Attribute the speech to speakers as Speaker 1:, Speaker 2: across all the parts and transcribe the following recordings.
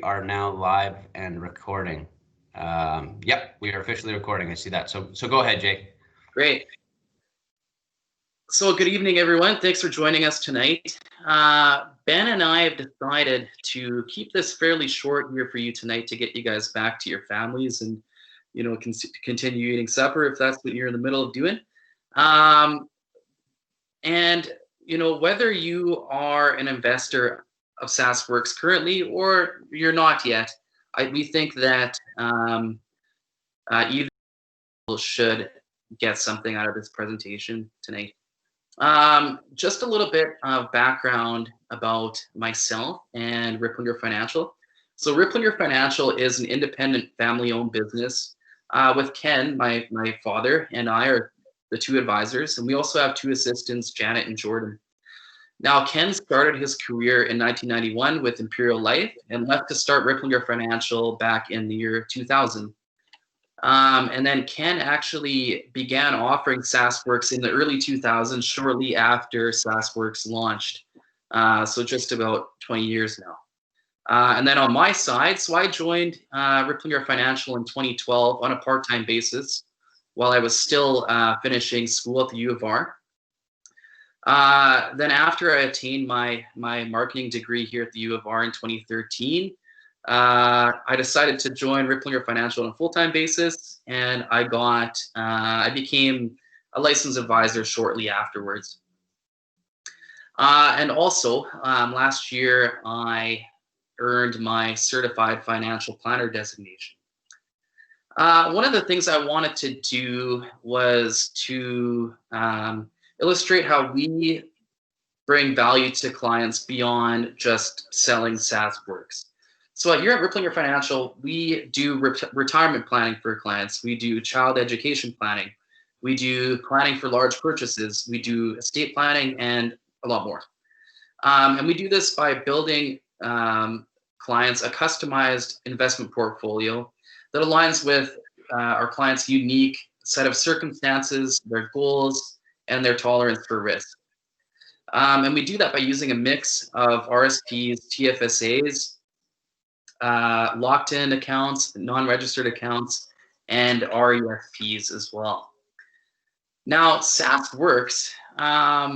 Speaker 1: are now live and recording. Yep, we are officially recording. I see that. So go ahead, Jake.
Speaker 2: Great. So good evening, everyone. Thanks for joining us tonight. Ben and I have decided to keep this fairly short here for you tonight to get you guys back to your families and, continue eating supper if that's what you're in the middle of doing. Um, and, whether you are an investor of SaskWorks currently or you're not yet, we think that either should get something out of this presentation tonight. Just a little bit of background about myself and Ripplinger Financial. So Ripplinger Financial is an independent family-owned business with Ken, my father, and I are the two advisors. And we also have two assistants, Janet and Jordan. Now, Ken started his career in 1991 with Imperial Life and left to start Ripplinger Financial back in the year 2000. And then Ken actually began offering SaskWorks in the early 2000s, shortly after SaskWorks launched. So just about 20 years now. And then on my side, so I joined Ripplinger Financial in 2012 on a part-time basis while I was still finishing school at the U of R. Then after I attained my marketing degree here at the U of R in 2013, I decided to join Ripplinger Financial on a full-time basis, and I became a licensed advisor shortly afterwards. And also, last year, I earned my certified financial planner designation. One of the things I wanted to do was to illustrate how we bring value to clients beyond just selling SaskWorks. So here at Ripplinger Financial, we do retirement planning for clients. We do child education planning. We do planning for large purchases. We do estate planning and a lot more. And we do this by building clients a customized investment portfolio that aligns with our clients' unique set of circumstances, their goals, and their tolerance for risk. And we do that by using a mix of RSPs, TFSAs, locked-in accounts, non-registered accounts, and RESPs as well. Now, SaskWorks, I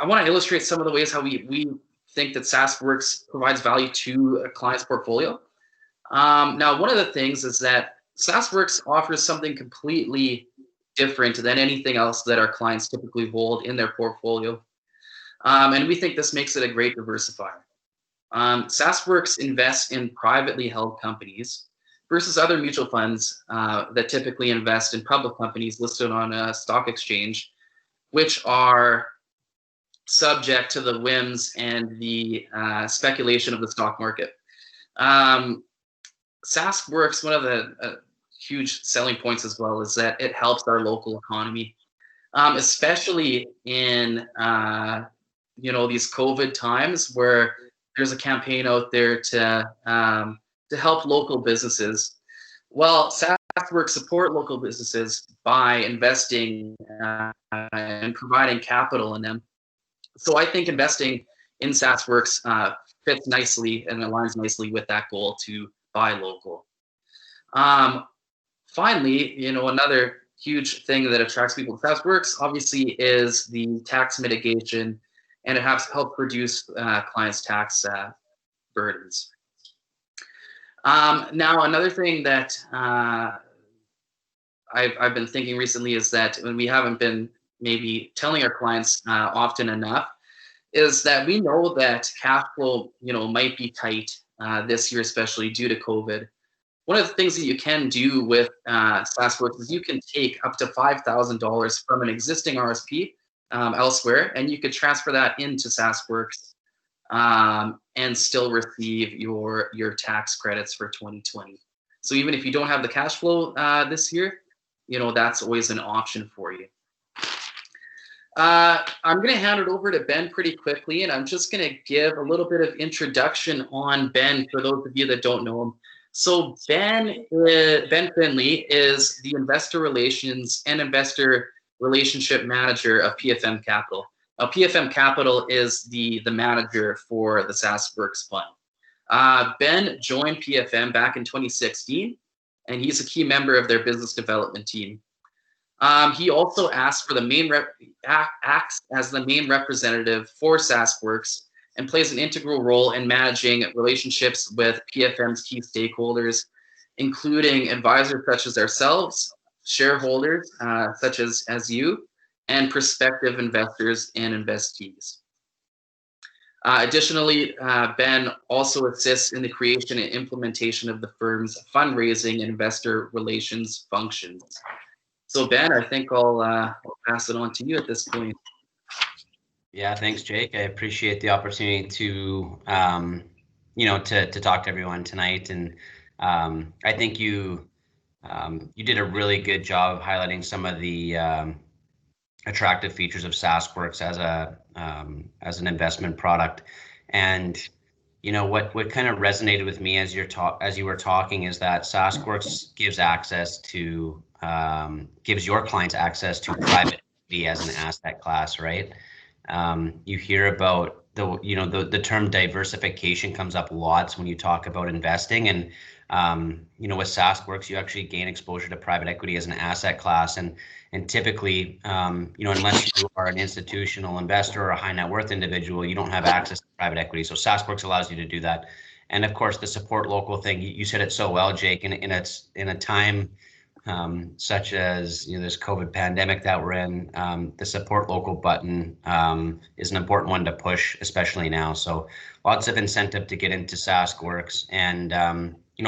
Speaker 2: want to illustrate some of the ways how we think that SaskWorks provides value to a client's portfolio. Now, one of the things is that SaskWorks offers something completely different than anything else that our clients typically hold in their portfolio. And we think this makes it a great diversifier. SaskWorks invests in privately held companies versus other mutual funds that typically invest in public companies listed on a stock exchange, which are subject to the whims and the speculation of the stock market. SaskWorks, one of the huge selling points as well is that it helps our local economy, especially in these COVID times where there's a campaign out there to help local businesses. Well, SaskWorks support local businesses by investing and providing capital in them. So I think investing in SaskWorks fits nicely and aligns nicely with that goal to buy local. Finally, another huge thing that attracts people to SaskWorks obviously is the tax mitigation, and it has helped reduce clients' tax burdens. Now, another thing that I've been thinking recently is that when we haven't been maybe telling our clients often enough, is that we know that cash flow, might be tight this year, especially due to COVID. One of the things that you can do with SaskWorks is you can take up to $5,000 from an existing RSP elsewhere, and you could transfer that into SaskWorks and still receive your tax credits for 2020. So even if you don't have the cash flow this year, that's always an option for you. I'm going to hand it over to Ben pretty quickly, and I'm just going to give a little bit of introduction on Ben for those of you that don't know him. So Ben Finley is the investor relations and investor relationship manager of PFM Capital. Now, PFM Capital is the manager for the SaskWorks fund. Ben joined PFM back in 2016, and he's a key member of their business development team. He also acts as the main representative for SaskWorks and plays an integral role in managing relationships with PFM's key stakeholders, including advisors such as ourselves, shareholders such as you, and prospective investors and investees. Additionally, Ben also assists in the creation and implementation of the firm's fundraising and investor relations functions. So Ben, I think I'll pass it on to you at this point.
Speaker 1: Yeah, thanks, Jake. I appreciate the opportunity to, to talk to everyone tonight. And I think you did a really good job of highlighting some of the attractive features of SaskWorks as an investment product. And what kind of resonated with me as you were talking is that SaskWorks gives your clients access to private equity as an asset class, right? You hear about the term diversification comes up lots when you talk about investing, and with SaskWorks, you actually gain exposure to private equity as an asset class, and typically, unless you are an institutional investor or a high net worth individual, you don't have access to private equity. So SaskWorks allows you to do that, and of course, the support local thing. You said it so well, Jake. And it's in a time such as this COVID pandemic that we're in, the support local button is an important one to push, especially now. So lots of incentive to get into SaskWorks, and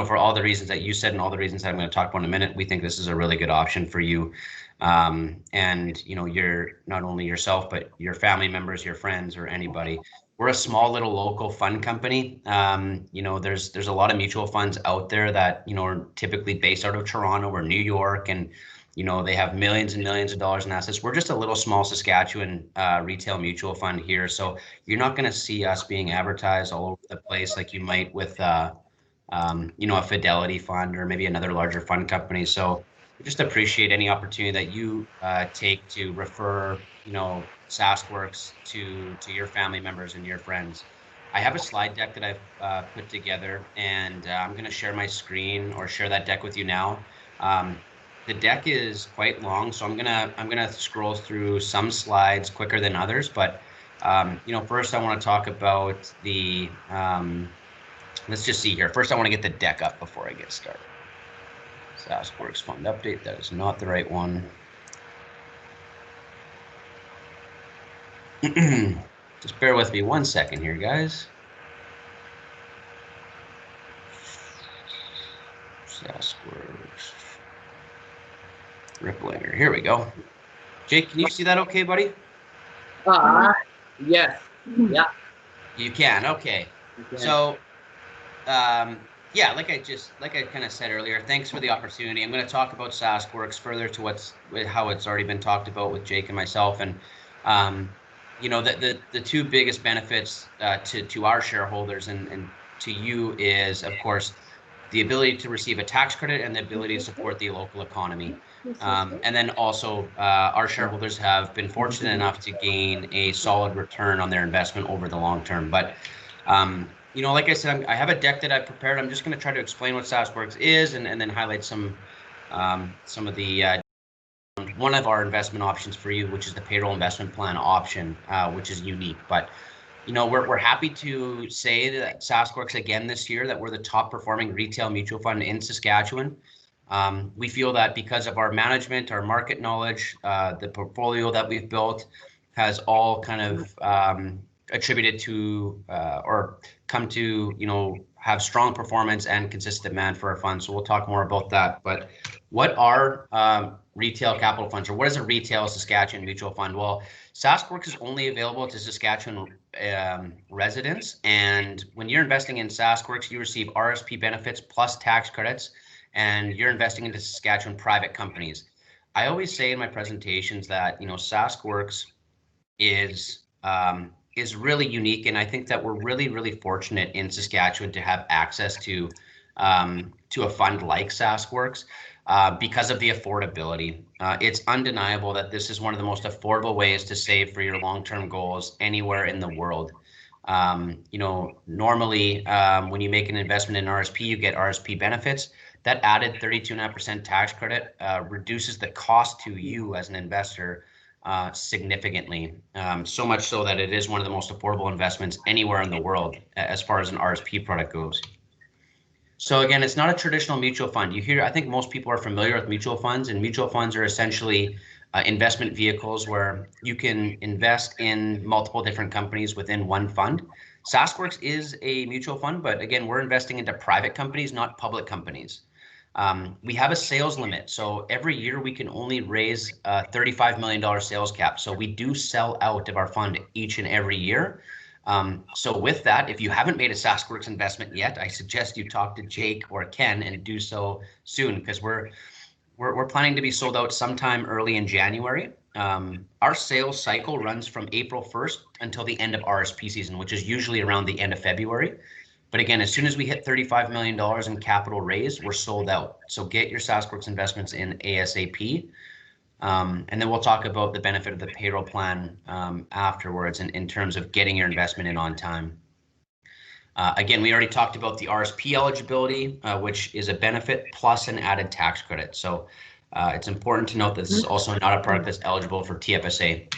Speaker 1: for all the reasons that you said and all the reasons that I'm going to talk about in a minute, we think this is a really good option for you. And you're not only yourself, but your family members, your friends, or anybody. We're a small little local fund company. There's a lot of mutual funds out there that are typically based out of Toronto or New York, and they have millions and millions of dollars in assets. We're just a little small Saskatchewan retail mutual fund here, so you're not going to see us being advertised all over the place like you might with a Fidelity fund or maybe another larger fund company. So we just appreciate any opportunity that you take to refer SaskWorks to your family members and your friends. I have a slide deck that I've put together, and I'm going to share my screen or share that deck with you now. The deck is quite long, so I'm gonna scroll through some slides quicker than others. But first I want to talk about the. Let's just see here. First, I want to get the deck up before I get started. SaskWorks fund update. That is not the right one. Just bear with me 1 second here, guys. SaskWorks. Ripplinger. Here we go. Jake, can you see that okay, buddy?
Speaker 2: Yes. Yeah.
Speaker 1: You can. Okay. You can. So, yeah, like I kind of said earlier, thanks for the opportunity. I'm going to talk about SaskWorks further to how it's already been talked about with Jake and myself, and the two biggest benefits to our shareholders and to you is, of course, the ability to receive a tax credit and the ability to support the local economy. And then also, our shareholders have been fortunate enough to gain a solid return on their investment over the long term. But like I said, I have a deck that I prepared. I'm just going to try to explain what SaskWorks is, and then highlight some of the one of our investment options for you, which is the payroll investment plan option, which is unique. But we're happy to say that SaskWorks again this year that we're the top performing retail mutual fund in Saskatchewan. We feel that because of our management, our market knowledge, the portfolio that we've built has all kind of attributed to or come to have strong performance and consistent demand for our funds. So we'll talk more about that. But what are retail capital funds, or what is a retail Saskatchewan mutual fund? Well, SaskWorks is only available to Saskatchewan residents, and when you're investing in SaskWorks, you receive RSP benefits plus tax credits, and you're investing into Saskatchewan private companies. I always say in my presentations that SaskWorks is really unique, and I think that we're really, really fortunate in Saskatchewan to have access to a fund like SaskWorks because of the affordability. It's undeniable that this is one of the most affordable ways to save for your long-term goals anywhere in the world. Normally when you make an investment in RSP, you get RSP benefits. That added 32.5% tax credit reduces the cost to you as an investor significantly. So much so that it is one of the most affordable investments anywhere in the world as far as an RSP product goes. So again, it's not a traditional mutual fund. I think most people are familiar with mutual funds, and mutual funds are essentially investment vehicles where you can invest in multiple different companies within one fund. SaskWorks is a mutual fund, but again, we're investing into private companies, not public companies. We have a sales limit. So every year we can only raise a $35 million sales cap. So we do sell out of our fund each and every year. So with that, if you haven't made a SaskWorks investment yet, I suggest you talk to Jake or Ken and do so soon, because we're planning to be sold out sometime early in January. Our sales cycle runs from April 1st until the end of RSP season, which is usually around the end of February. But again, as soon as we hit $35 million in capital raise, we're sold out. So get your SaskWorks investments in ASAP. And then we'll talk about the benefit of the payroll plan afterwards in terms of getting your investment in on time. Again, we already talked about the RSP eligibility, which is a benefit plus an added tax credit. So it's important to note that this is also not a product that's eligible for TFSA.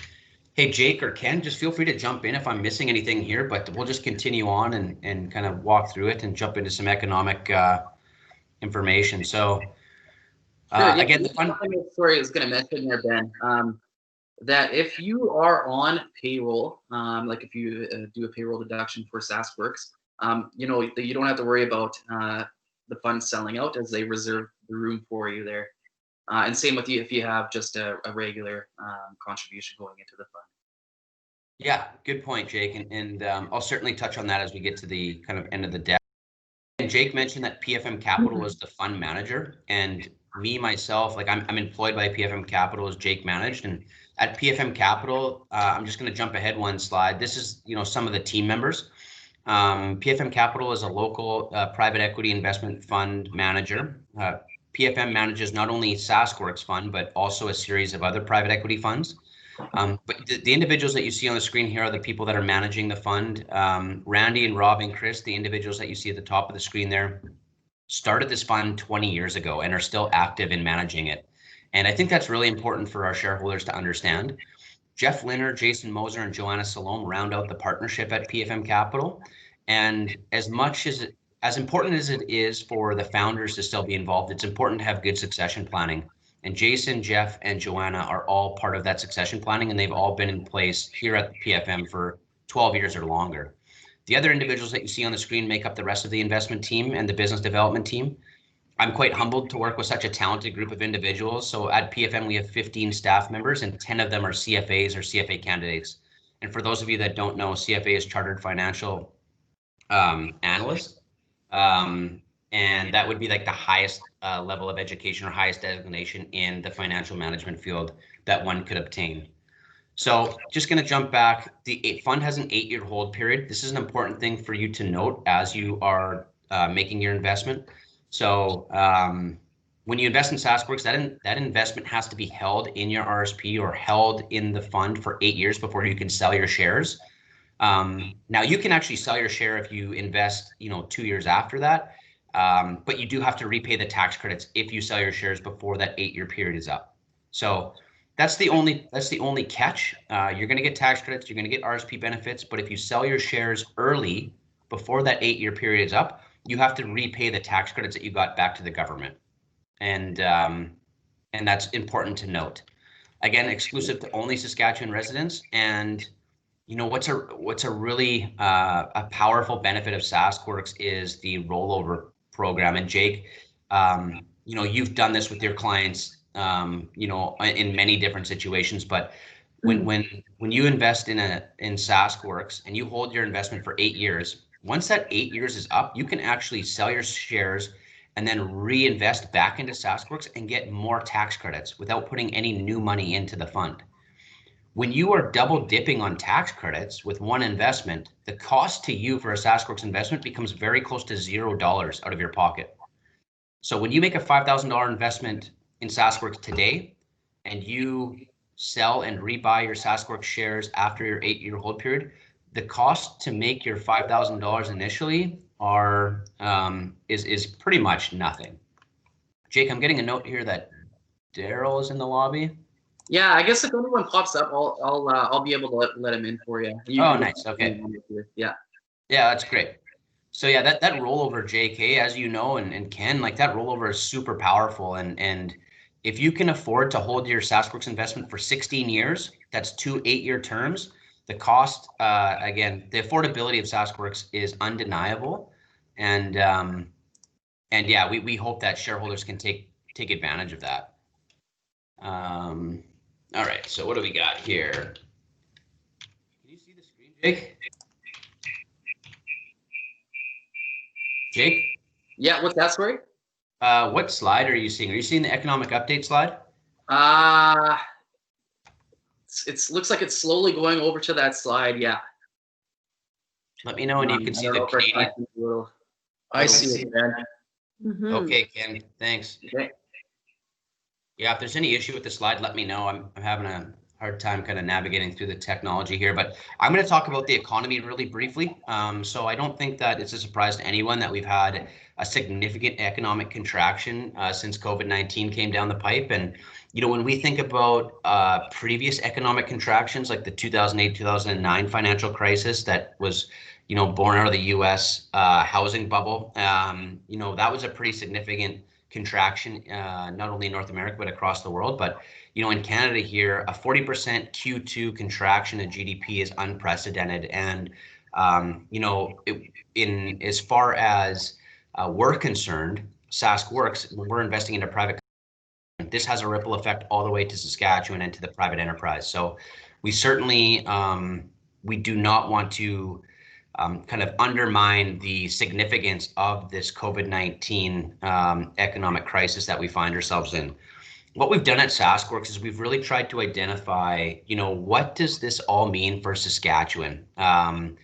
Speaker 1: Hey, Jake or Ken, just feel free to jump in if I'm missing anything here, but we'll just continue on and kind of walk through it and jump into some economic information. So again, the fund.
Speaker 2: Sorry, I was going to mention there, Ben, that if you are on payroll, like if you do a payroll deduction for SaskWorks, you don't have to worry about the fund selling out, as they reserve the room for you there. And same with you if you have just a regular contribution going into the fund.
Speaker 1: Yeah, good point, Jake. And I'll certainly touch on that as we get to the kind of end of the deck. And Jake mentioned that PFM Capital is the fund manager, and myself, like I'm employed by PFM Capital as Jake managed. And at PFM Capital, I'm just going to jump ahead one slide. This is, some of the team members. PFM Capital is a local private equity investment fund manager. PFM manages not only SaskWorks fund, but also a series of other private equity funds. But the individuals that you see on the screen here are the people that are managing the fund. Randy and Rob and Chris, the individuals that you see at the top of the screen there, started this fund 20 years ago and are still active in managing it. And I think that's really important for our shareholders to understand. Jeff Linner, Jason Moser, and Joanna Salome round out the partnership at PFM Capital. And as important as it is for the founders to still be involved, it's important to have good succession planning. And Jason, Jeff, and Joanna are all part of that succession planning, and they've all been in place here at the PFM for 12 years or longer. The other individuals that you see on the screen make up the rest of the investment team and the business development team. I'm quite humbled to work with such a talented group of individuals. So at PFM, we have 15 staff members, and 10 of them are CFAs or CFA candidates. And for those of you that don't know, CFA is Chartered Financial Analyst. And that would be like the highest level of education or highest designation in the financial management field that one could obtain. So just going to jump back. The fund has an 8-year hold period. This is an important thing for you to note as you are making your investment. So when you invest in SaskWorks, that investment has to be held in your RSP or held in the fund for 8 years before you can sell your shares. Now you can actually sell your share if you invest, 2 years after that. But you do have to repay the tax credits if you sell your shares before that 8-year period is up. So that's the only catch. You're going to get tax credits, you're going to get RSP benefits, but if you sell your shares early before that 8-year period is up, you have to repay the tax credits that you got back to the government. And that's important to note. Again, exclusive to only Saskatchewan residents. And what's a really a powerful benefit of SaskWorks is the rollover program. And Jake, you've done this with your clients, in many different situations. But when you invest in SaskWorks and you hold your investment for 8 years, once that 8 years is up, you can actually sell your shares and then reinvest back into SaskWorks and get more tax credits without putting any new money into the fund. When you are double dipping on tax credits with one investment, the cost to you for a SaskWorks investment becomes very close to $0 out of your pocket. So when you make a $5,000 investment in SaskWorks today and you sell and rebuy your SaskWorks shares after your 8-year hold period, the cost to make your $5,000 initially is pretty much nothing. Jake, I'm getting a note here that Daryl is in the lobby.
Speaker 2: Yeah, I guess if anyone pops up, I'll be able to let him in for you.
Speaker 1: Oh, nice. Okay.
Speaker 2: Yeah.
Speaker 1: Yeah, that's great. So yeah, that rollover, JK, as you know, and Ken, like that rollover is super powerful. And if you can afford to hold your SaskWorks investment for 16 years, that's 2 8-year terms. The cost, again, the affordability of SaskWorks is undeniable, and yeah, we hope that shareholders can take advantage of that. All right, so what do we got here? Can you see the screen, Jake? Jake?
Speaker 2: Yeah, what's that, sorry?
Speaker 1: What slide are you seeing? Are you seeing the economic update slide?
Speaker 2: It looks like it's slowly going over to that slide. Yeah.
Speaker 1: Let me know when you can see the Canadian.
Speaker 2: I see it, Ben.
Speaker 1: Okay, Ken, thanks.
Speaker 2: Okay.
Speaker 1: Yeah, if there's any issue with the slide, let me know. I'm having a hard time kind of navigating through the technology here, but I'm going to talk about the economy really briefly. So I don't think that it's a surprise to anyone that we've had a significant economic contraction since COVID-19 came down the pipe. And, when we think about previous economic contractions like the 2008-2009 financial crisis that was, born out of the US housing bubble, that was a pretty significant contraction, not only in North America, but across the world. But, in Canada here, a 40% Q2 contraction in GDP is unprecedented. And, in as far as we're concerned, SaskWorks, when we're investing into private, this has a ripple effect all the way to Saskatchewan and to the private enterprise. So we certainly, we do not want to kind of undermine the significance of this COVID-19 economic crisis that we find ourselves in. What we've done at SaskWorks is we've really tried to identify, what does this all mean for Saskatchewan? And,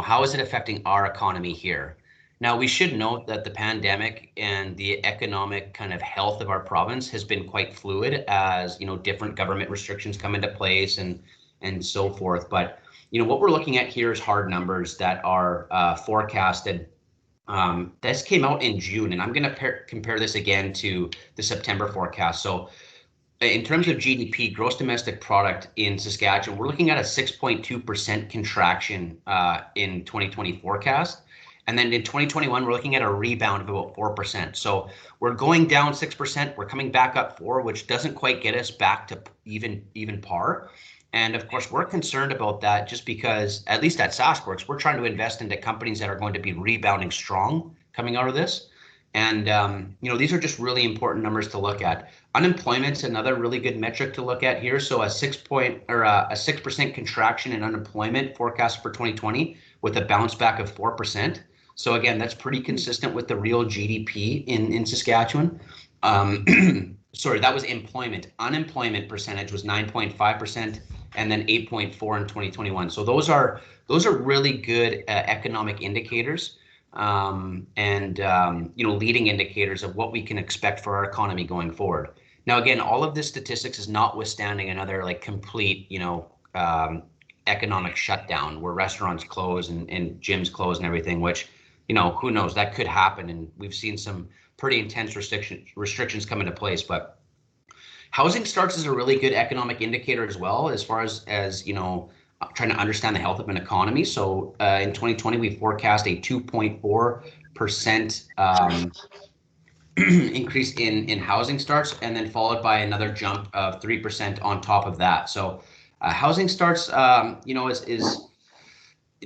Speaker 1: how is it affecting our economy here? Now, we should note that the pandemic and the economic kind of health of our province has been quite fluid as, different government restrictions come into place and so forth. But what we're looking at here is hard numbers that are forecasted. This came out in June, and I'm going to compare this again to the September forecast. So in terms of GDP, gross domestic product in Saskatchewan, we're looking at a 6.2% contraction in 2020 forecast. And then in 2021, we're looking at a rebound of about 4%. So we're going down 6%, we're coming back up 4%, which doesn't quite get us back to even par. And of course, we're concerned about that just because, at least at SaskWorks, we're trying to invest into companies that are going to be rebounding strong coming out of this. And, these are just really important numbers to look at. Unemployment's another really good metric to look at here. So a 6% contraction in unemployment forecast for 2020 with a bounce back of 4%. So again, that's pretty consistent with the real GDP in Saskatchewan. Sorry, that was employment. Unemployment percentage was 9.5%, and then 8.4% in 2021. So those are really good economic indicators, and leading indicators of what we can expect for our economy going forward. Now, again, all of this statistics is notwithstanding another complete economic shutdown where restaurants close and gyms close and everything, which who knows, that could happen, and we've seen some pretty intense restrictions come into place. But housing starts is a really good economic indicator as well, as far as trying to understand the health of an economy. So in 2020, we forecast a 2.4% increase in housing starts, and then followed by another jump of 3% on top of that. So housing starts, is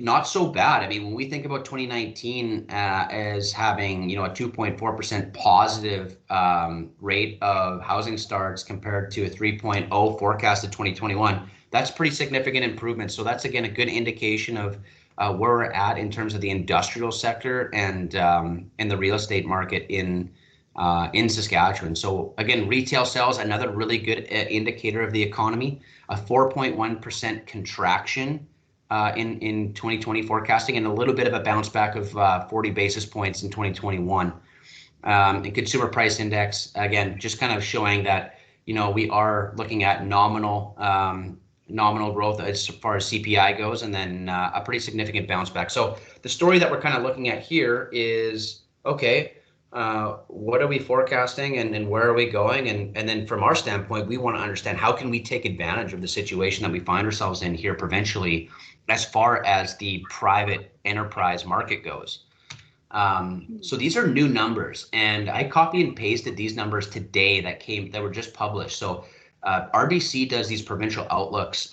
Speaker 1: not so bad. I mean, when we think about 2019 as having, a 2.4% positive rate of housing starts compared to a 3.0 forecasted 2021, that's pretty significant improvement. So that's, again, a good indication of where we're at in terms of the industrial sector and the real estate market in Saskatchewan. So again, retail sales, another really good indicator of the economy, a 4.1% contraction in 2020 forecasting, and a little bit of a bounce back of 40 basis points in 2021. The consumer price index, again, just kind of showing that, we are looking at nominal nominal growth as far as CPI goes, and then a pretty significant bounce back. So the story that we're kind of looking at here is, okay, what are we forecasting and where are we going? And then from our standpoint, we want to understand how can we take advantage of the situation that we find ourselves in here provincially as far as the private enterprise market goes. So these are new numbers, and I copy and pasted these numbers today that were just published. So RBC does these provincial outlooks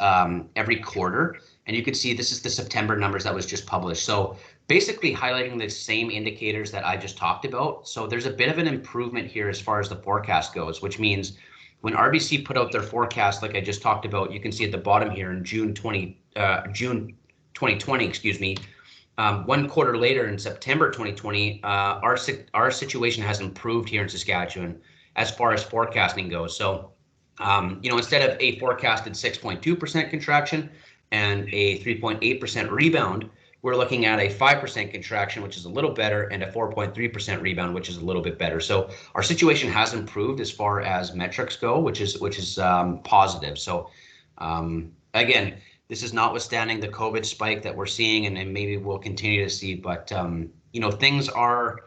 Speaker 1: every quarter, and you can see this is the September numbers that was just published. So basically highlighting the same indicators that I just talked about. So there's a bit of an improvement here as far as the forecast goes, which means when RBC put out their forecast, like I just talked about, you can see at the bottom here in June 2020, excuse me. 1 quarter later in September 2020, our situation has improved here in Saskatchewan as far as forecasting goes. So, instead of a forecasted 6.2% contraction and a 3.8% rebound, we're looking at a 5% contraction, which is a little better, and a 4.3% rebound, which is a little bit better. So our situation has improved as far as metrics go, which is positive. So again, this is notwithstanding the COVID spike that we're seeing, and maybe we'll continue to see. But things are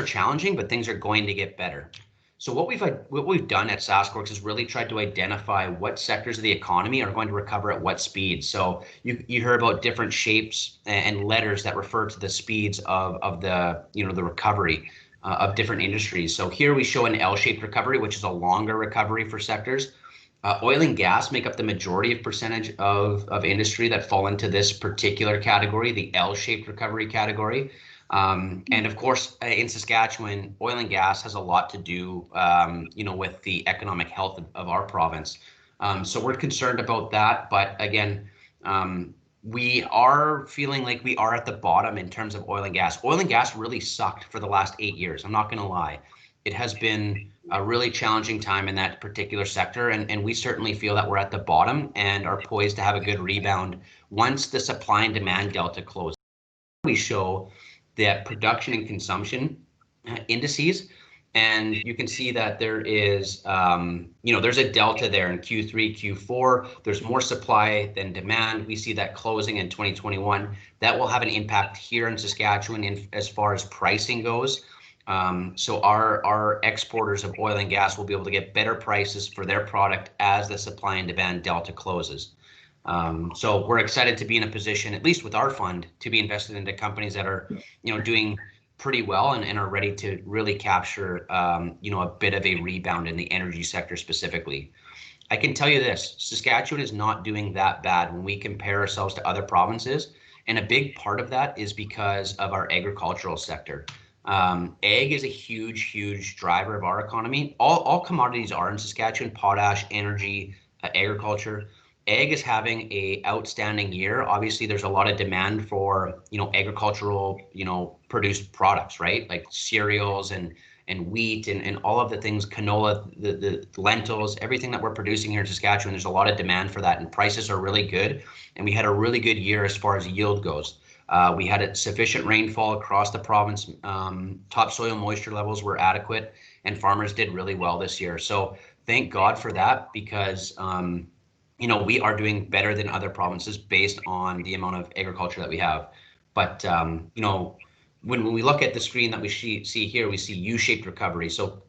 Speaker 1: challenging, but things are going to get better. So what we've done at SaskWorks is really tried to identify what sectors of the economy are going to recover at what speed. So you hear about different shapes and letters that refer to the speeds of the the recovery of different industries. So here we show an L-shaped recovery, which is a longer recovery for sectors. Oil and gas make up the majority of percentage of industry that fall into this particular category, the L-shaped recovery category. And of course, in Saskatchewan, oil and gas has a lot to do, with the economic health of our province. So we're concerned about that. But again, we are feeling like we are at the bottom in terms of oil and gas. Oil and gas really sucked for the last 8 years. I'm not going to lie. It has been a really challenging time in that particular sector, and we certainly feel that we're at the bottom and are poised to have a good rebound once the supply and demand delta closes. We show that production and consumption indices, and you can see that there is, there's a delta there in Q3, Q4. There's more supply than demand. We see that closing in 2021. That will have an impact here in Saskatchewan as far as pricing goes. So our exporters of oil and gas will be able to get better prices for their product as the supply and demand delta closes. So we're excited to be in a position, at least with our fund, to be invested into companies that are, doing pretty well and are ready to really capture, a bit of a rebound in the energy sector specifically. I can tell you this, Saskatchewan is not doing that bad when we compare ourselves to other provinces. And a big part of that is because of our agricultural sector. Ag is a huge driver of our economy. All commodities are in Saskatchewan: potash, energy, agriculture. Ag is having a outstanding year. Obviously, there's a lot of demand for agricultural produced products, right? Like cereals and wheat and all of the things, canola, the lentils, everything that we're producing here in Saskatchewan. There's a lot of demand for that, and prices are really good. And we had a really good year as far as yield goes. We had a sufficient rainfall across the province. Topsoil moisture levels were adequate, and farmers did really well this year. So thank God for that, because we are doing better than other provinces based on the amount of agriculture that we have. But when we look at the screen that we see here, we see U-shaped recovery. So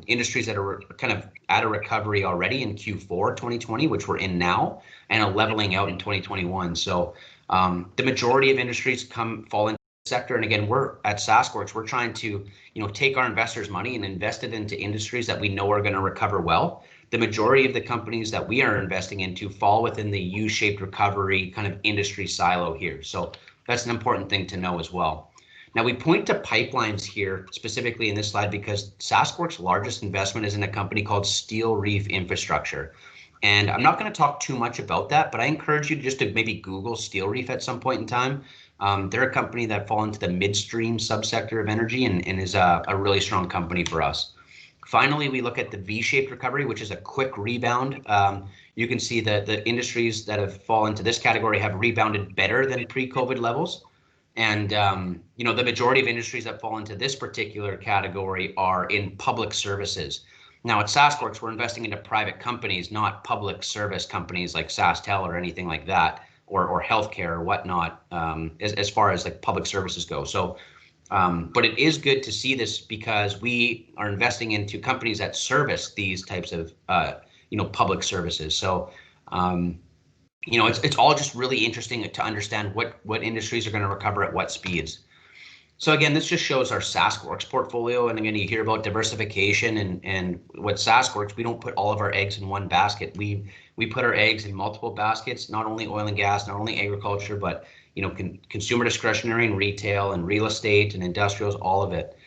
Speaker 1: industries that are kind of at a recovery already in Q4 2020, which we're in now, and a leveling out in 2021. So the majority of industries fall into the sector. And again, we're at SaskWorks, we're trying to take our investors' money and invest it into industries that we know are going to recover well. The majority of the companies that we are investing into fall within the U-shaped recovery kind of industry silo here. So that's an important thing to know as well. Now, we point to pipelines here specifically in this slide because SaskWorks' largest investment is in a company called Steel Reef Infrastructure. And I'm not going to talk too much about that, but I encourage you just to maybe Google Steel Reef at some point in time. They're a company that fall into the midstream subsector of energy and is a really strong company for us. Finally, we look at the V-shaped recovery, which is a quick rebound. You can see that the industries that have fallen into this category have rebounded better than pre-COVID levels. And the majority of industries that fall into this particular category are in public services. Now at SaskWorks, we're investing into private companies, not public service companies like SaskTel or anything like that, or healthcare or whatnot, as far as like public services go. So, but it is good to see this because we are investing into companies that service these types of, public services. So, it's all just really interesting to understand what industries are going to recover at what speeds. So again, this just shows our SaskWorks portfolio. And again, you hear about diversification and what SaskWorks, we don't put all of our eggs in one basket. We put our eggs in multiple baskets, not only oil and gas, not only agriculture, but consumer discretionary and retail and real estate and industrials, all of it.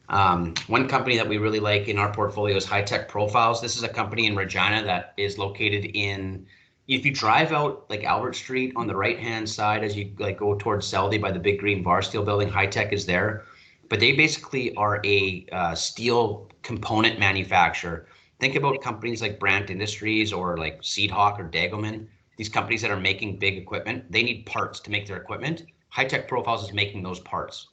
Speaker 1: One company that we really like in our portfolio is High Tech Profiles. This is a company in Regina that is located in, if you drive out like Albert Street on the right-hand side as you like go towards Seldy by the big green bar steel building, High Tech is there. But they basically are a steel component manufacturer. Think about companies like Brandt Industries or like Seedhawk or Dagelman. These companies that are making big equipment, they need parts to make their equipment. High Tech Profiles is making those parts.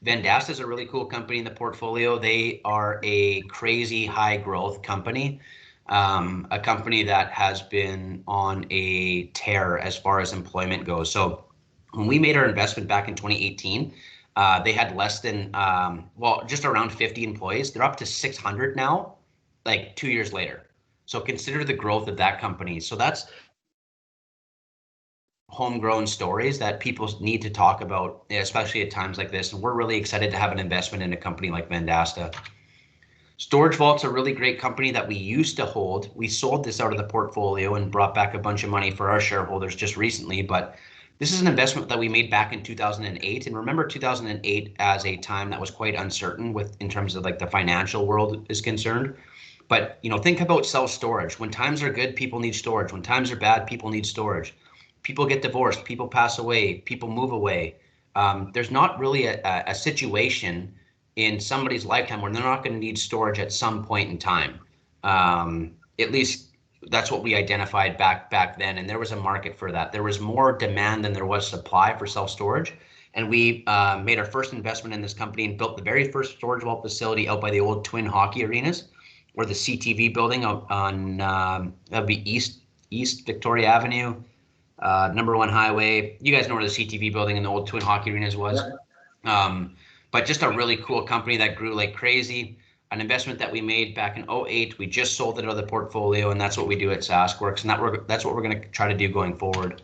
Speaker 1: Vendasta is a really cool company in the portfolio. They are a crazy high growth company. A company that has been on a tear as far as employment goes. So when we made our investment back in 2018, they had less than, just around 50 employees. They're up to 600 now, like 2 years later. So consider the growth of that company. So that's homegrown stories that people need to talk about, especially at times like this. And we're really excited to have an investment in a company like Vendasta. Storage Vault's a really great company that we used to hold. We sold this out of the portfolio and brought back a bunch of money for our shareholders just recently, but this is an investment that we made back in 2008. And remember 2008 as a time that was quite uncertain in terms of like the financial world is concerned. But think about self-storage. When times are good, people need storage. When times are bad, people need storage. People get divorced, people pass away, people move away. There's not really a situation in somebody's lifetime where they're not going to need storage at some point in time. At least that's what we identified back then, and there was a market for that. There was more demand than there was supply for self-storage, and we made our first investment in this company and built the very first storage vault facility out by the old Twin hockey arenas, or the CTV building on that'd be East Victoria Avenue, number 1 highway. You guys know where the CTV building and the old Twin hockey arenas was. Yeah. But just a really cool company that grew like crazy. An investment that we made back in 2008. We just sold it out of the portfolio, and that's what we do at SaskWorks, and that's what we're going to try to do going forward.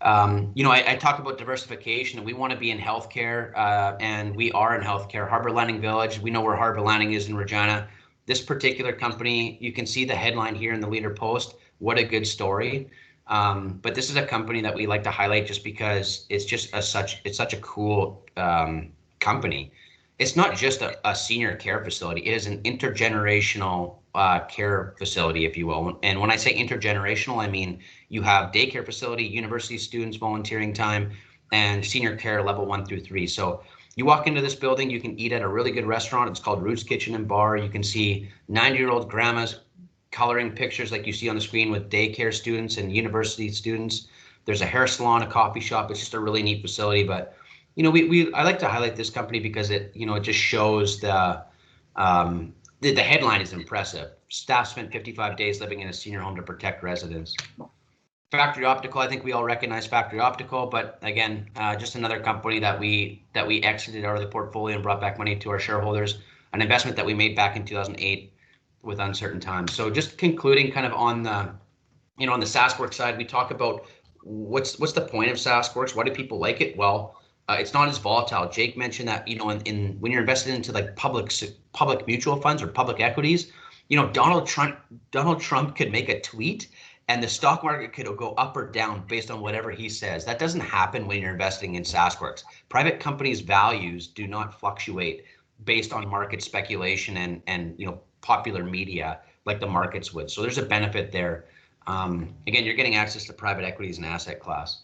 Speaker 1: I talk about diversification, and we want to be in healthcare, and we are in healthcare. Harbor Landing Village, we know where Harbor Landing is in Regina. This particular company, you can see the headline here in the Leader Post. What a good story. But this is a company that we like to highlight just because it's just such a cool company. It's not just a senior care facility. It is an intergenerational care facility, if you will. And when I say intergenerational, I mean you have daycare facility, university students volunteering time, and senior care level 1 through 3. So you walk into this building, you can eat at a really good restaurant. It's called Roots Kitchen and Bar. You can see 90-year-old grandmas coloring pictures like you see on the screen with daycare students and university students. There's a hair salon, a coffee shop. It's just a really neat facility. But I like to highlight this company because it just shows the headline is impressive. Staff spent 55 days living in a senior home to protect residents. Factory Optical, I think we all recognize Factory Optical, but again, just another company that we exited out of the portfolio and brought back money to our shareholders. An investment that we made back in 2008 with uncertain times. So just concluding kind of on the on the SaskWorks side, we talk about what's the point of SaskWorks? Why do people like it? Well, it's not as volatile. Jake mentioned that in when you're invested into like public mutual funds or public equities, Donald Trump could make a tweet and the stock market could go up or down based on whatever he says. That doesn't happen when you're investing in SaskWorks. Private companies' values do not fluctuate based on market speculation and popular media like the markets would. So there's a benefit there. Again, you're getting access to private equity as an asset class.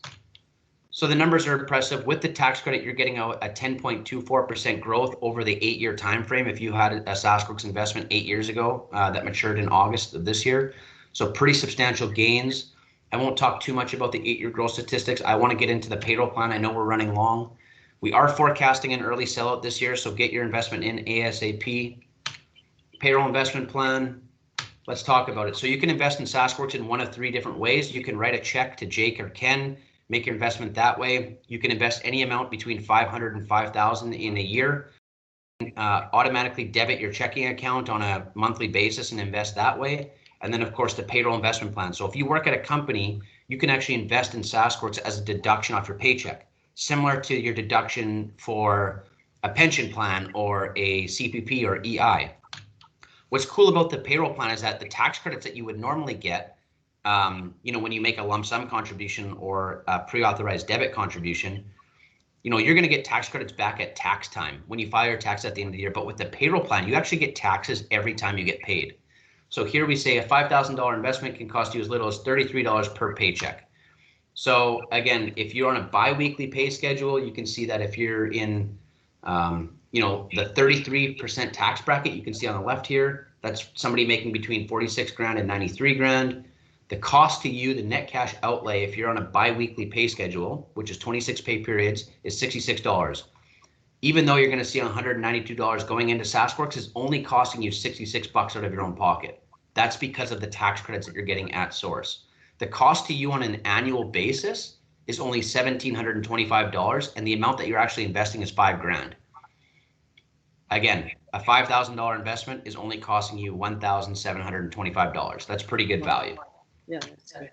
Speaker 1: So the numbers are impressive. With the tax credit, you're getting a 10.24% growth over the 8-year time frame. If you had a SaskWorks investment 8 years ago that matured in August of this year, so pretty substantial gains. I won't talk too much about the 8-year growth statistics. I want to get into the payroll plan. I know we're running long. We are forecasting an early sellout this year, so get your investment in ASAP. payroll investment plan. Let's talk about it. So you can invest in SaskWorks in one of 3 different ways. You can write a check to Jake or Ken, make your investment that way. You can invest any amount between 500 and 5,000 in a year. Automatically debit your checking account on a monthly basis and invest that way. And then, of course, the payroll investment plan. So if you work at a company, you can actually invest in SaskWorks as a deduction off your paycheck, similar to your deduction for a pension plan or a CPP or EI. What's cool about the payroll plan is that the tax credits that you would normally get, when you make a lump sum contribution or a pre-authorized debit contribution, you're going to get tax credits back at tax time when you file your tax at the end of the year. But with the payroll plan, you actually get taxes every time you get paid. So here we say a $5,000 investment can cost you as little as $33 per paycheck. So again, if you're on a bi-weekly pay schedule, you can see that if you're in the 33% tax bracket, you can see on the left here, that's somebody making between 46 grand and 93 grand. The cost to you, the net cash outlay, if you're on a bi-weekly pay schedule, which is 26 pay periods, is $66. Even though you're going to see $192 going into SaskWorks, is only costing you $66 out of your own pocket. That's because of the tax credits that you're getting at source. The cost to you on an annual basis is only $1,725, and the amount that you're actually investing is $5 grand. Again, a $5,000 investment is only costing you $1,725. That's pretty good value.
Speaker 3: Yeah, that's right.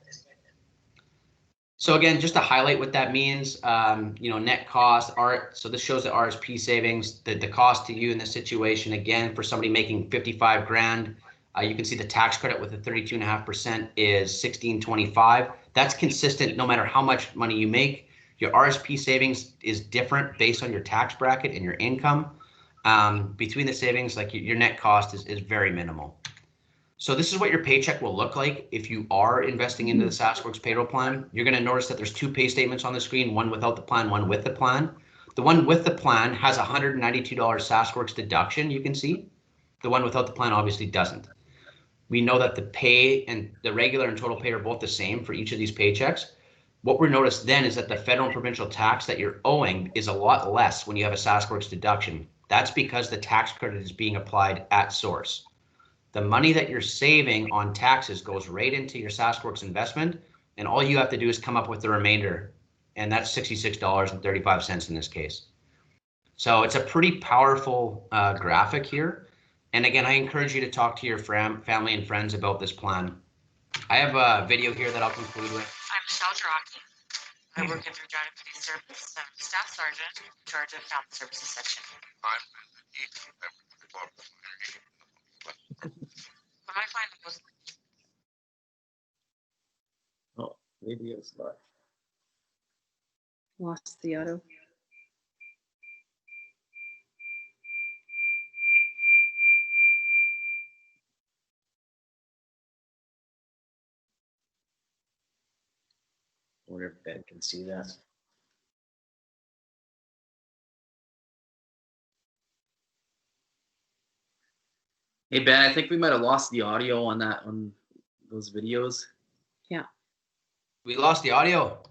Speaker 1: So again, just to highlight what that means, net cost, so this shows the RSP savings, the cost to you in this situation, again, for somebody making 55 grand, you can see the tax credit with the 32.5% is $1,625. That's consistent no matter how much money you make. Your RSP savings is different based on your tax bracket and your income. Between the savings, like your net cost is very minimal. So this is what your paycheck will look like if you are investing into the SaskWorks payroll plan. You're going to notice that there's 2 pay statements on the screen, one without the plan, one with the plan. The one with the plan has a $192 SaskWorks deduction, you can see. The one without the plan obviously doesn't. We know that the pay and the regular and total pay are both the same for each of these paychecks. What we noticed then is that the federal and provincial tax that you're owing is a lot less when you have a SaskWorks deduction. That's because the tax credit is being applied at source. The money that you're saving on taxes goes right into your SaskWorks investment, and all you have to do is come up with the remainder, and that's $66.35 in this case. So it's a pretty powerful graphic here. And again, I encourage you to talk to your family and friends about this plan. I have a video here that I'll conclude with.
Speaker 4: I'm Michelle Jarocki. I work in Regina Police Service. I'm a staff sergeant in charge of family services section. When I find the most
Speaker 2: Oh, maybe it's not.
Speaker 3: Lost the auto.
Speaker 2: I wonder if Ben can see that. Hey Ben, I think we might have lost the audio on those videos.
Speaker 3: Yeah.
Speaker 1: We lost the audio.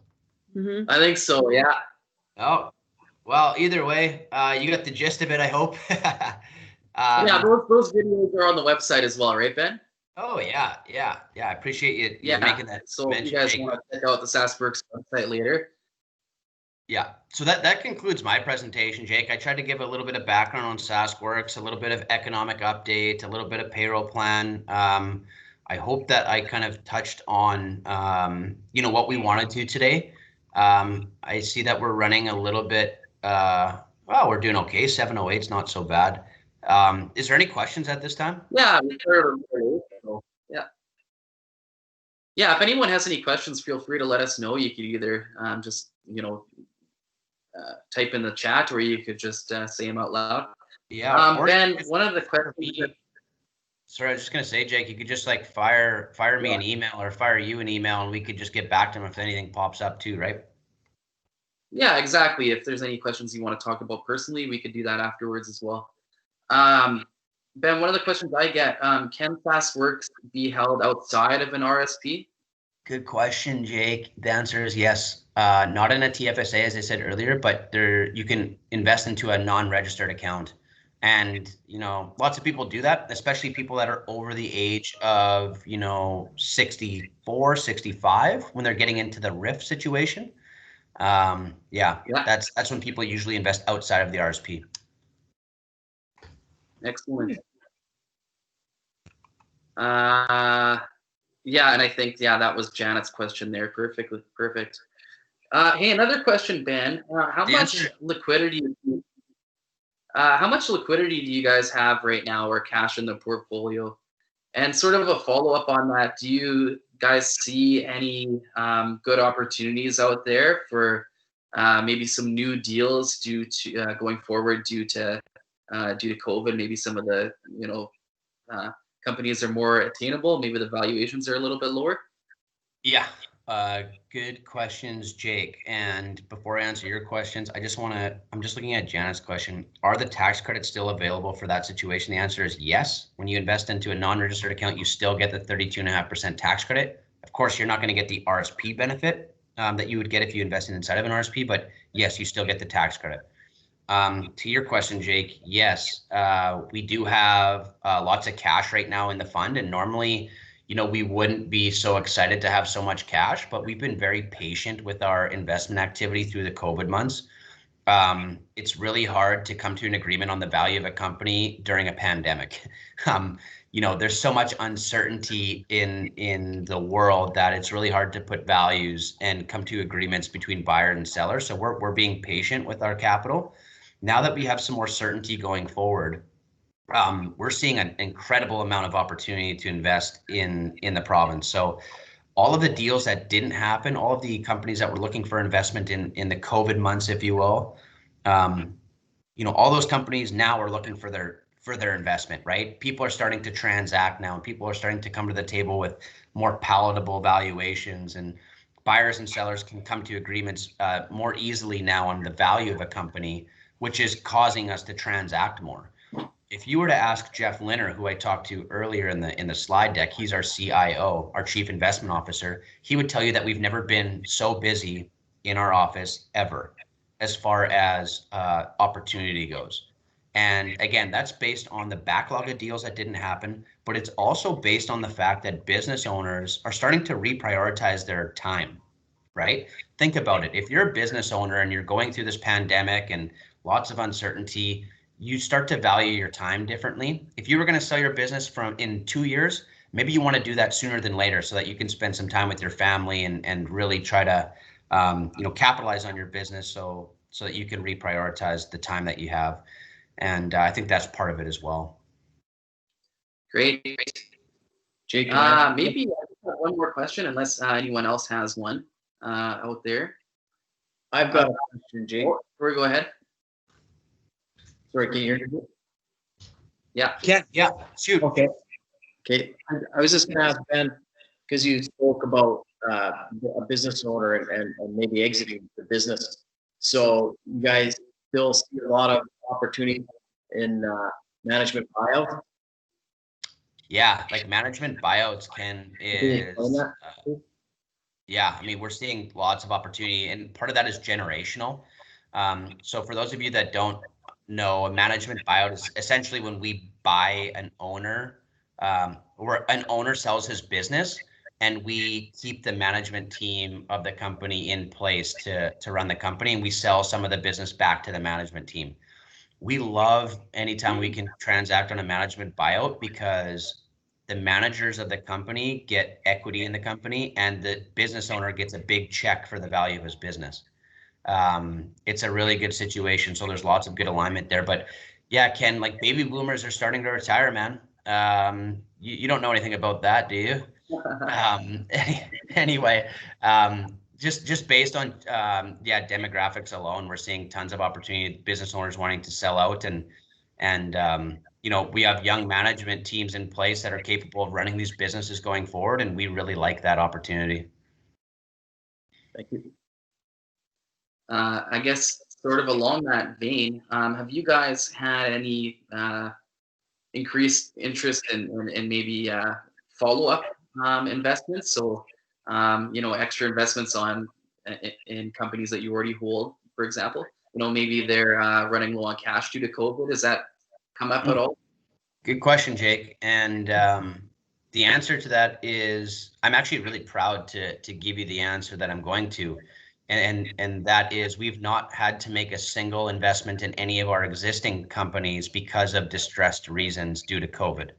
Speaker 3: Mm-hmm.
Speaker 2: I think so, yeah.
Speaker 1: Oh, well, either way, you got the gist of it, I hope.
Speaker 2: Yeah, those videos are on the website as well, right, Ben?
Speaker 1: Oh, yeah. I appreciate you making that.
Speaker 2: So if you guys want to check out the SaskWorks website later.
Speaker 1: Yeah, so that concludes my presentation, Jake. I tried to give a little bit of background on SaskWorks, a little bit of economic update, a little bit of payroll plan. I hope that I kind of touched on, what we wanted to today. I see that we're running a little bit, we're doing okay. 7:08 is not so bad. Is there any questions at this time?
Speaker 2: Yeah, we started early, so, yeah. Yeah, if anyone has any questions, feel free to let us know. You could either just, type in the chat, or you could just say them out loud.
Speaker 1: Yeah.
Speaker 2: Ben, one of the questions.
Speaker 1: Sorry, I was just gonna say, Jake, you could just like fire me an email or fire you an email, and we could just get back to them if anything pops up too, right?
Speaker 2: Yeah, exactly. If there's any questions you want to talk about personally, we could do that afterwards as well. Ben, one of the questions I get, can SaskWorks be held outside of an RSP?
Speaker 1: Good question, Jake. The answer is yes. Not in a TFSA, as I said earlier, but you can invest into a non-registered account. And, lots of people do that, especially people that are over the age of, 64, 65, when they're getting into the RIF situation. Yeah, that's when people usually invest outside of the RSP.
Speaker 2: Excellent. Yeah, and I think, that was Janet's question there. Perfect. Hey, another question, Ben. How much liquidity do you guys have right now, or cash in the portfolio? And sort of a follow-up on that, do you guys see any good opportunities out there for maybe some new deals due to going forward due to COVID? Maybe some of the companies are more attainable. Maybe the valuations are a little bit lower.
Speaker 1: Yeah, good questions, Jake. And before I answer your questions, I'm just looking at Janet's question. Are the tax credits still available for that situation? The answer is yes. When you invest into a non-registered account, you still get the 32.5% tax credit. Of course, you're not going to get the RSP benefit that you would get if you invested inside of an RSP, but yes, you still get the tax credit. To your question, Jake, yes, we do have lots of cash right now in the fund, and normally, we wouldn't be so excited to have so much cash, but we've been very patient with our investment activity through the COVID months. It's really hard to come to an agreement on the value of a company during a pandemic. There's so much uncertainty in the world that it's really hard to put values and come to agreements between buyer and seller. So we're being patient with our capital. Now that we have some more certainty going forward, we're seeing an incredible amount of opportunity to invest in the province. So all of the deals that didn't happen, all of the companies that were looking for investment in the COVID months, if you will, all those companies now are looking for their investment, right? People are starting to transact now, and people are starting to come to the table with more palatable valuations, and buyers and sellers can come to agreements more easily now on the value of a company, which is causing us to transact more. If you were to ask Jeff Linner, who I talked to earlier in the slide deck, he's our CIO, our Chief Investment Officer, he would tell you that we've never been so busy in our office ever, as far as opportunity goes. And again, that's based on the backlog of deals that didn't happen, but it's also based on the fact that business owners are starting to reprioritize their time, right? Think about it. If you're a business owner and you're going through this pandemic and lots of uncertainty, you start to value your time differently. If you were going to sell your business in 2 years, maybe you want to do that sooner than later so that you can spend some time with your family and really try to capitalize on your business so that you can reprioritize the time that you have. And I think that's part of it as well.
Speaker 2: Great. Jake, maybe I have one more question, unless anyone else has one out there.
Speaker 5: I've got a question, Jake.
Speaker 2: Corey, go ahead.
Speaker 5: Sorry, can you hear me?
Speaker 2: Yeah.
Speaker 1: Yeah, shoot.
Speaker 5: Okay. I was just going to ask Ben, because you spoke about a business owner and maybe exiting the business. So you guys still see a lot of opportunity in management buyout?
Speaker 1: Yeah, like management buyouts yeah, I mean, we're seeing lots of opportunity, and part of that is generational. So for those of you that don't know, a management buyout is essentially when we buy an owner, or an owner sells his business, and we keep the management team of the company in place to run the company, and we sell some of the business back to the management team. We love anytime we can transact on a management buyout, because the managers of the company get equity in the company, and the business owner gets a big check for the value of his business. It's a really good situation, so there's lots of good alignment there. But yeah, Ken, like baby boomers are starting to retire, man. You don't know anything about that, do you? Anyway, just based on demographics alone, we're seeing tons of opportunity, business owners wanting to sell out, and we have young management teams in place that are capable of running these businesses going forward, and we really like that opportunity.
Speaker 5: Thank you.
Speaker 2: I guess sort of along that vein, have you guys had any increased interest in maybe follow-up investments? So, extra investments in companies that you already hold, for example. Maybe they're running low on cash due to COVID. Is that come up at all?
Speaker 1: Good question, Jake. And the answer to that is I'm actually really proud to give you the answer that I'm going to. And that is we've not had to make a single investment in any of our existing companies because of distressed reasons due to COVID.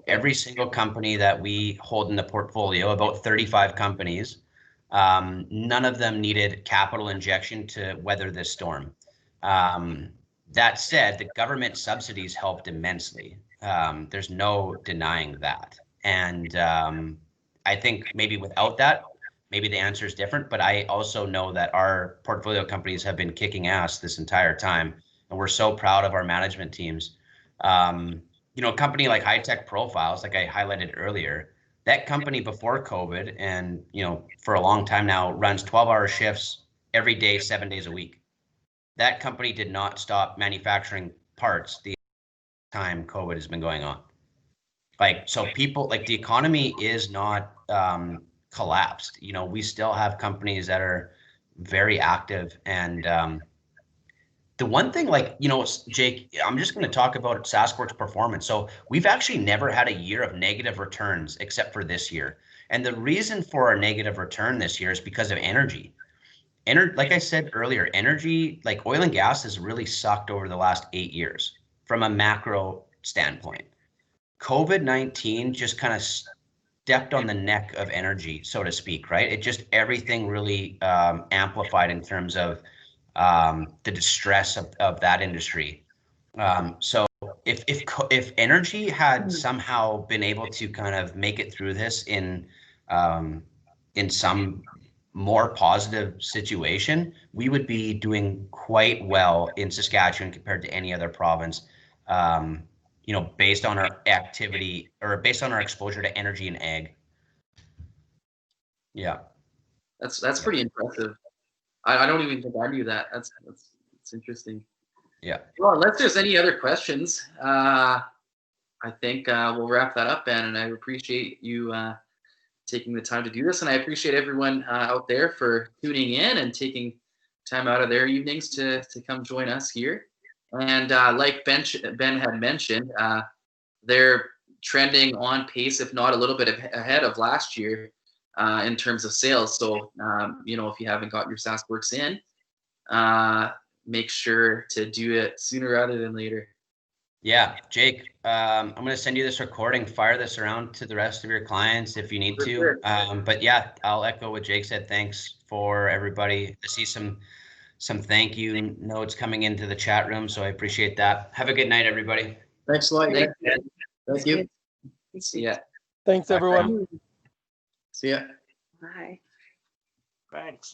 Speaker 1: Every single company that we hold in the portfolio, about 35 companies, none of them needed capital injection to weather this storm. That said, the government subsidies helped immensely. There's no denying that. And I think maybe without that, maybe the answer is different, but I also know that our portfolio companies have been kicking ass this entire time. And we're so proud of our management teams. You know, a company like High Tech Profiles, like I highlighted earlier, that company before COVID and, you know, for a long time now runs 12-hour shifts every day, 7 days a week. That company did not stop manufacturing parts the time COVID has been going on. Like, so people, like, the economy is not collapsed. You know, we still have companies that are very active. And the one thing, like, you know, Jake, I'm just going to talk about SaskWorks performance. So we've actually never had a year of negative returns except for this year. And the reason for our negative return this year is because of energy. Like I said earlier, energy, like oil and gas, has really sucked over the last 8 years from a macro standpoint. COVID-19 just kind of stepped on the neck of energy, so to speak, right? It just, everything really amplified in terms of the distress of that industry. So if energy had somehow been able to kind of make it through this in some more positive situation, we would be doing quite well in Saskatchewan compared to any other province. You know, based on our activity or based on our exposure to energy and ag. Yeah.
Speaker 2: That's pretty impressive. I don't even think I knew that. That's interesting.
Speaker 1: Yeah.
Speaker 2: Well, unless there's any other questions, I think we'll wrap that up, Ben. And I appreciate you taking the time to do this, and I appreciate everyone out there for tuning in and taking time out of their evenings to come join us here. And like Ben had mentioned, they're trending on pace, if not a little bit ahead of last year in terms of sales. So, you know, if you haven't got your SaskWorks in, make sure to do it sooner rather than later.
Speaker 1: Yeah, Jake, I'm going to send you this recording, fire this around to the rest of your clients if you need to.
Speaker 2: Sure.
Speaker 1: But yeah, I'll echo what Jake said. Thanks for everybody. I see some thank you notes coming into the chat room, so I appreciate that. Have a good night, everybody.
Speaker 5: Thanks a lot.
Speaker 2: Thank you.
Speaker 5: Thank you.
Speaker 2: See ya.
Speaker 6: Thanks, everyone.
Speaker 5: See ya.
Speaker 3: Bye.
Speaker 6: Thanks.